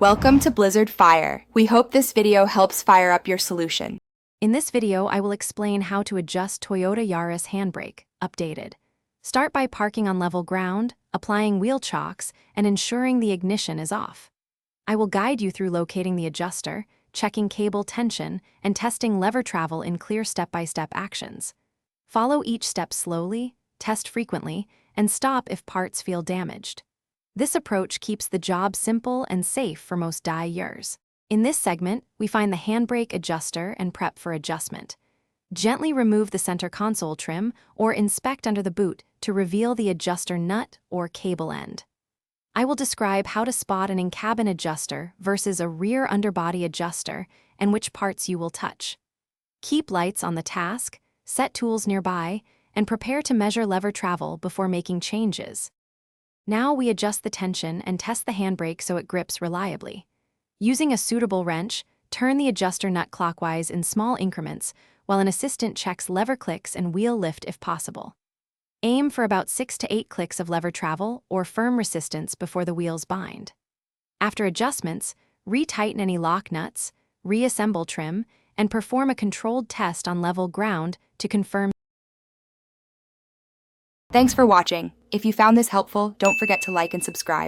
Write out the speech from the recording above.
Welcome to Blizzard Fire. We hope this video helps fire up your solution. In this video, I will explain how to adjust Toyota Yaris Handbrake, updated. Start by parking on level ground, applying wheel chocks, and ensuring the ignition is off. I will guide you through locating the adjuster, checking cable tension, and testing lever travel in clear step-by-step actions. Follow each step slowly, test frequently, and stop if parts feel damaged. This approach keeps the job simple and safe for most Yaris. In this segment, we find the handbrake adjuster and prep for adjustment. Gently remove the center console trim or inspect under the boot to reveal the adjuster nut or cable end. I will describe how to spot an in-cabin adjuster versus a rear underbody adjuster and which parts you will touch. Keep lights on the task, set tools nearby, and prepare to measure lever travel before making changes. Now we adjust the tension and test the handbrake so it grips reliably. Using a suitable wrench, turn the adjuster nut clockwise in small increments while an assistant checks lever clicks and wheel lift if possible. Aim for about 6 to 8 clicks of lever travel or firm resistance before the wheels bind. After adjustments, retighten any lock nuts, reassemble trim, and perform a controlled test on level ground to confirm. Thanks for watching. If you found this helpful, don't forget to like and subscribe.